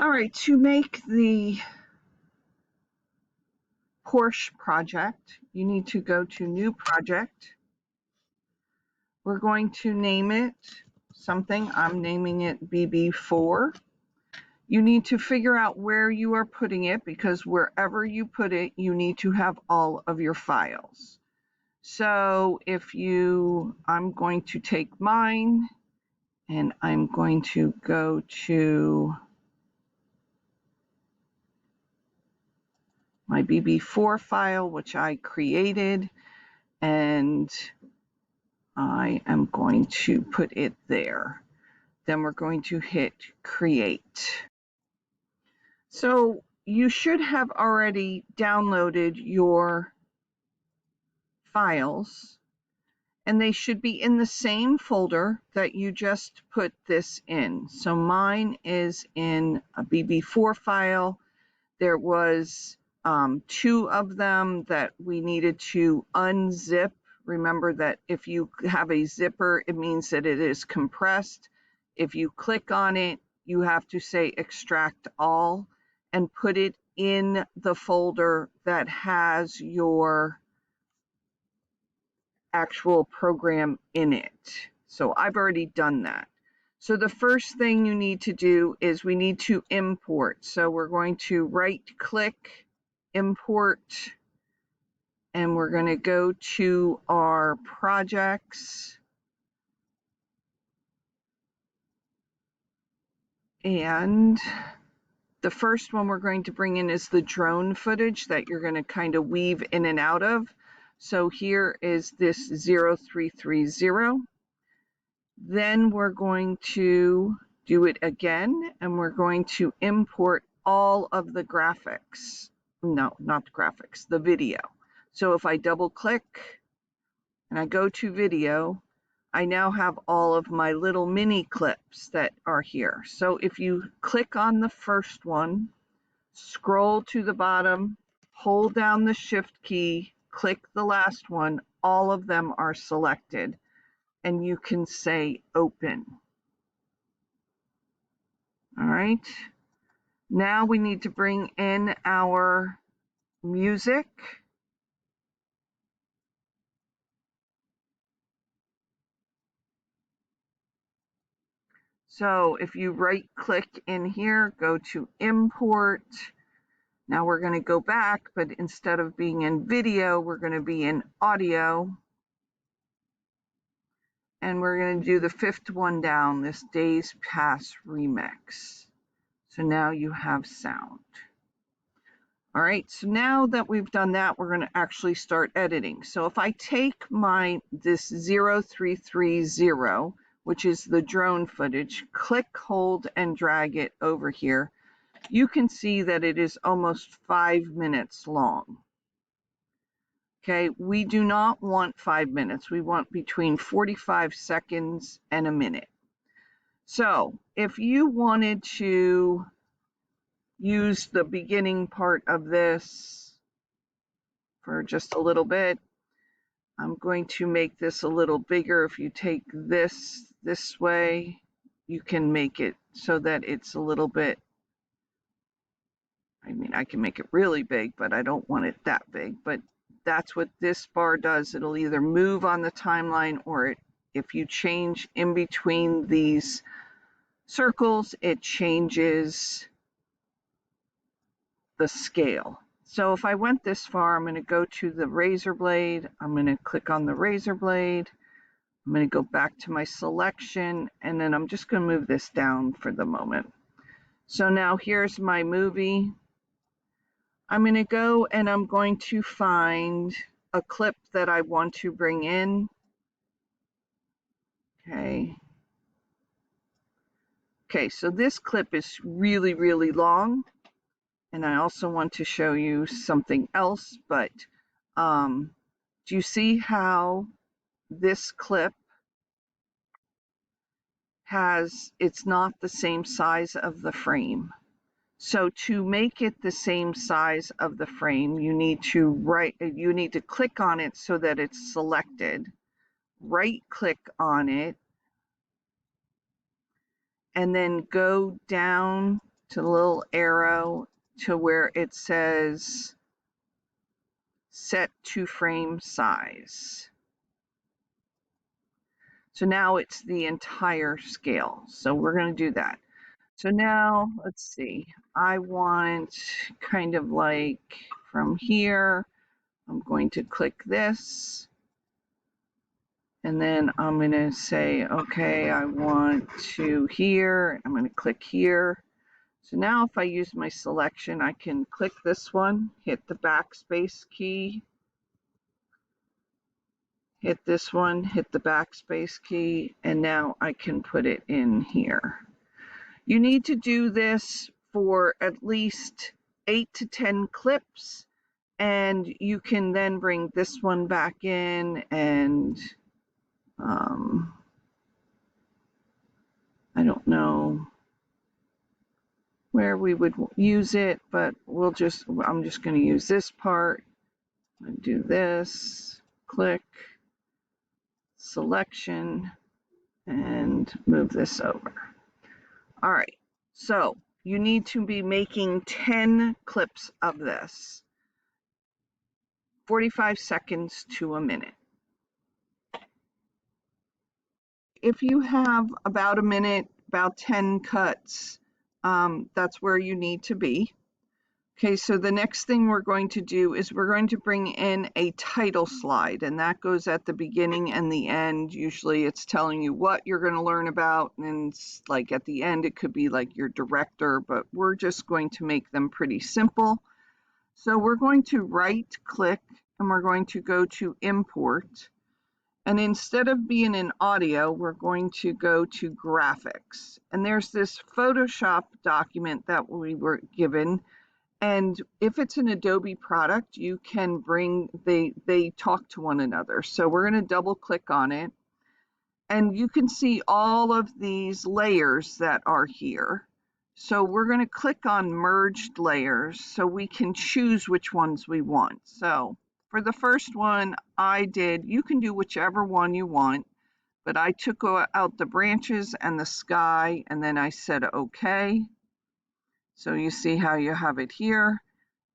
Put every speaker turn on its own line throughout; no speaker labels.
All right, to make the Porsche project, you need to go to New Project. We're going to name it something. I'm naming it BB4. You need to figure out where you are putting it, because wherever you put it, you need to have all of your files. So I'm going to take mine and I'm going to go to my BB4 file, which I created, and I am going to put it there. Then we're going to hit create. So you should have already downloaded your files, and they should be in the same folder that you just put this in. So mine is in a BB4 file. There was 2 of them that we needed to unzip. Remember that if you have a zipper, it means that it is compressed. If you click on it, you have to say extract all and put it in the folder that has your actual program in it. So I've already done that. So the first thing you need to do is we need to import. So we're going to right click, import, and we're going to go to our projects. And the first one we're going to bring in is the drone footage that you're going to kind of weave in and out of. So here is this 0330. Then we're going to do it again, and we're going to import all of the graphics. No, not the graphics, the video. So if I double click and I go to video, I now have all of my little mini clips that are here. So if you click on the first one, scroll to the bottom, hold down the shift key, click the last one, all of them are selected, and you can say open. All right. Now we need to bring in our music. So if you right click in here, go to import. Now we're going to go back, but instead of being in video, we're going to be in audio. And we're going to do the 5th one down, this Days Past remix. So now you have sound. All right, so now that we've done that, we're going to actually start editing. So if I take this 0330, which is the drone footage, click, hold, and drag it over here, you can see that it is almost 5 minutes long. Okay, we do not want 5 minutes. We want between 45 seconds and a minute. So if you wanted to use the beginning part of this for just a little bit, I'm going to make this a little bigger. If you take this way, you can make it so that it's a little bit, I mean, I can make it really big, but I don't want it that big. But that's what this bar does. It'll either move on the timeline, or if you change in between these circles, it changes the scale. So if I went this far, I'm going to go to the razor blade. I'm going to click on the razor blade. I'm going to go back to my selection, and then I'm just going to move this down for the moment. So now here's my movie. I'm going to go and I'm going to find a clip that I want to bring in. Okay. Okay, so this clip is really, really long. And I also want to show you something else, but do you see how this clip it's not the same size of the frame? So to make it the same size of the frame, you need to click on it so that it's selected, right click on it, and then go down to the little arrow to where it says set to frame size. So now it's the entire scale. So we're going to do that. So now let's see, I want kind of like from here, I'm going to click this. And then I'm going to say, okay, I want to here. I'm going to click here. So now if I use my selection, I can click this one, hit the backspace key, hit this one, hit the backspace key, and now I can put it in here. You need to do this for at least 8 to 10 clips, and you can then bring this one back in and I don't know where we would use it, but I'm just going to use this part. And do this, click, selection, and move this over. All right, so you need to be making 10 clips of this, 45 seconds to a minute. If you have about a minute, about 10 cuts, that's where you need to be. Okay, so the next thing we're going to do is we're going to bring in a title slide, and that goes at the beginning and the end. Usually it's telling you what you're going to learn about, and like at the end it could be like your director, but we're just going to make them pretty simple. So we're going to right click and we're going to go to import. And instead of being in audio, we're going to go to graphics. And there's this Photoshop document that we were given. And if it's an Adobe product, you can bring, they talk to one another. So we're going to double click on it. And you can see all of these layers that are here. So we're going to click on merged layers so we can choose which ones we want. So for the first one I did, you can do whichever one you want, but I took out the branches and the sky, and then I said okay. So you see how you have it here.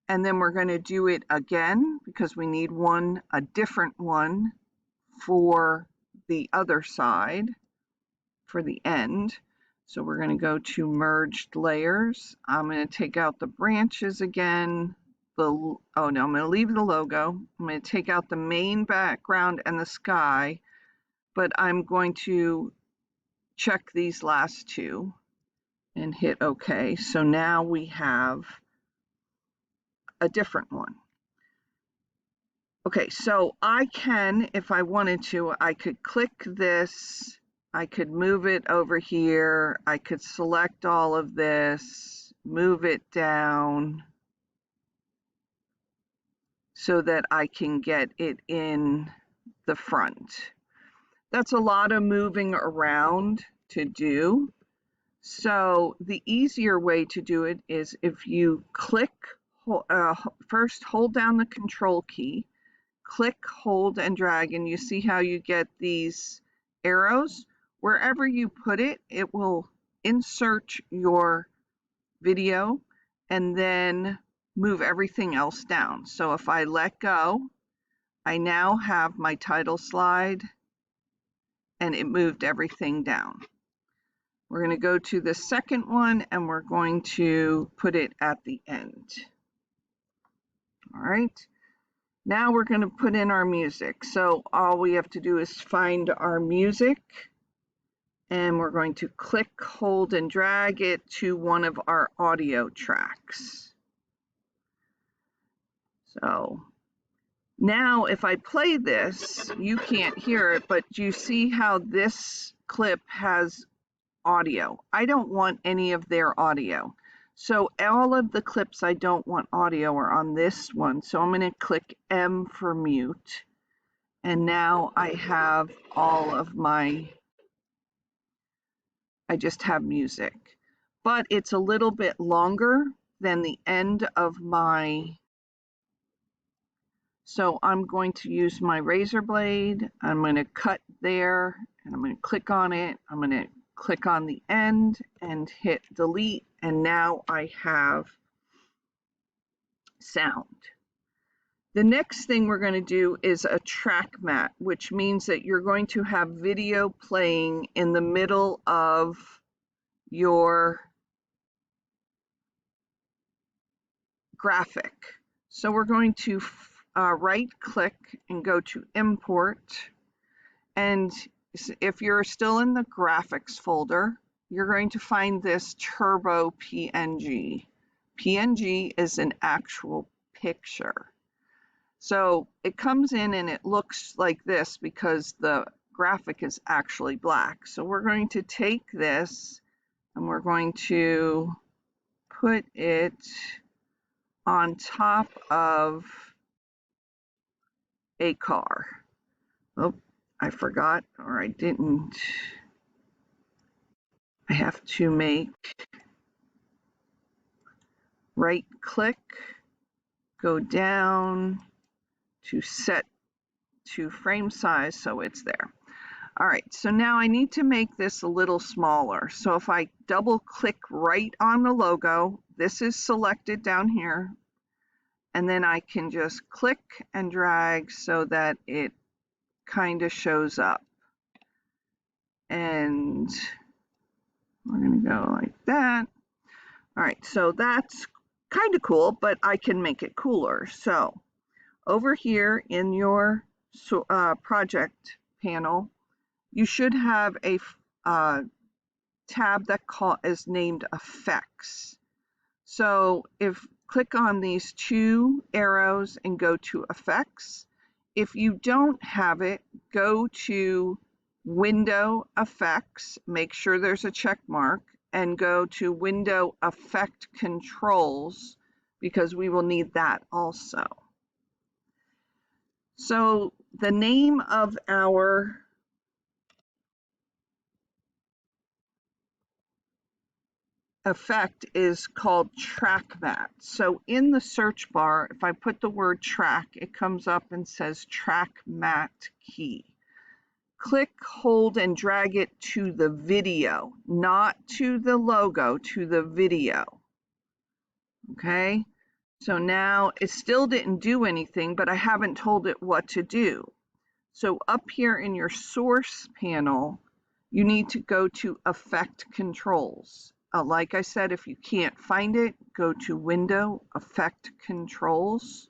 And then we're going to do it again because we need a different one for the other side, for the end. So we're going to go to merged layers. I'm going to take out the branches again. I'm going to leave the logo. I'm going to take out the main background and the sky, but I'm going to check these last two and hit OK. So now we have a different one. Okay, so I can, if I wanted to, I could click this, I could move it over here, I could select all of this, move it down so that I can get it in the front. That's a lot of moving around to do. So the easier way to do it is if you click, first hold down the control key, click, hold, and drag, and you see how you get these arrows. Wherever you put it, it will insert your video and then move everything else down. So if I let go, I now have my title slide and it moved everything down. We're going to go to the second one and we're going to put it at the end. All right. Now we're going to put in our music. So all we have to do is find our music, and we're going to click, hold, and drag it to one of our audio tracks. So now if I play this, you can't hear it, but you see how this clip has audio. I don't want any of their audio. So all of the clips I don't want audio are on this one. So I'm going to click M for mute. And now I have all of I just have music. But it's a little bit longer than the end of so I'm going to use my razor blade. I'm going to cut there and I'm going to click on it. I'm going to click on the end and hit delete, and now I have sound. The next thing we're going to do is a track mat, which means that you're going to have video playing in the middle of your graphic. So we're going to right click and go to import, and if you're still in the graphics folder, you're going to find this turbo PNG. PNG is an actual picture. So it comes in and it looks like this because the graphic is actually black. So we're going to take this and we're going to put it on top of a car. Oh, I forgot, or I didn't. I have to make right click, go down to set to frame size so it's there. All right, so now I need to make this a little smaller. So if I double click right on the logo, this is selected down here, and then I can just click and drag so that it kind of shows up. And we're gonna go like that. All right, so that's kind of cool, but I can make it cooler. So over here in your project panel, you should have a tab that is named Effects. So click on these two arrows and go to Effects. If you don't have it, go to Window Effects, make sure there's a check mark, and go to Window Effect Controls, because we will need that also. So the name of our effect is called track mat. So in the search bar, if I put the word track, it comes up and says track mat key. Click, hold, and drag it to the video, not to the logo, to the video. Okay, so now it still didn't do anything, but I haven't told it what to do. So up here in your source panel, you need to go to Effect Controls. Like I said, if you can't find it, go to Window, Effect Controls.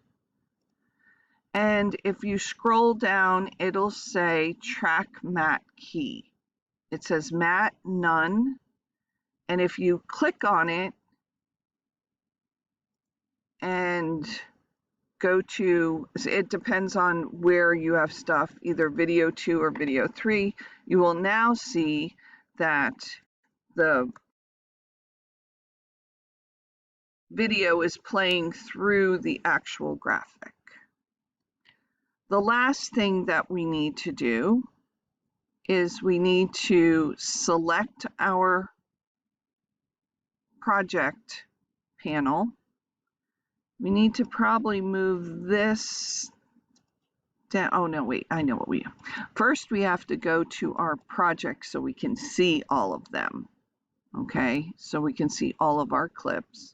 And if you scroll down, it'll say Track Mat Key. It says Mat None. And if you click on it and go to, it depends on where you have stuff, either video 2 or video 3, you will now see that the video is playing through the actual graphic. The last thing that we need to do is we need to select our project panel. We need to probably move this down. Oh no, wait, I know what we do. First, we have to go to our project so we can see all of them. Okay, so we can see all of our clips.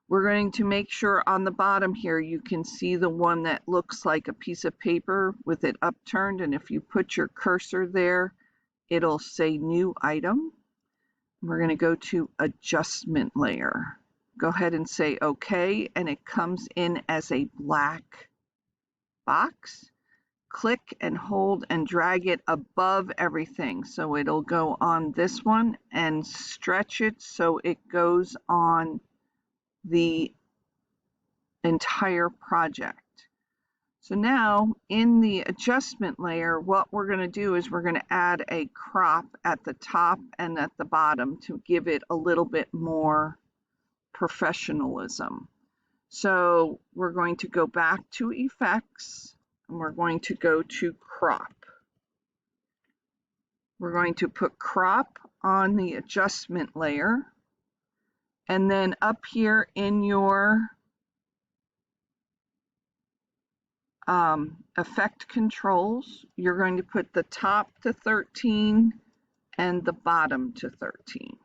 We're going to make sure on the bottom here you can see the one that looks like a piece of paper with it upturned, and if you put your cursor there, it'll say New Item. We're going to go to Adjustment Layer. Go ahead and say OK, and it comes in as a black box. Click and hold and drag it above everything. So it'll go on this one and stretch it so it goes on the entire project. So now in the adjustment layer, what we're going to do is we're going to add a crop at the top and at the bottom to give it a little bit more professionalism. So we're going to go back to Effects and we're going to go to Crop. We're going to put Crop on the adjustment layer, and then up here in your effect controls, you're going to put the top to 13 and the bottom to 13.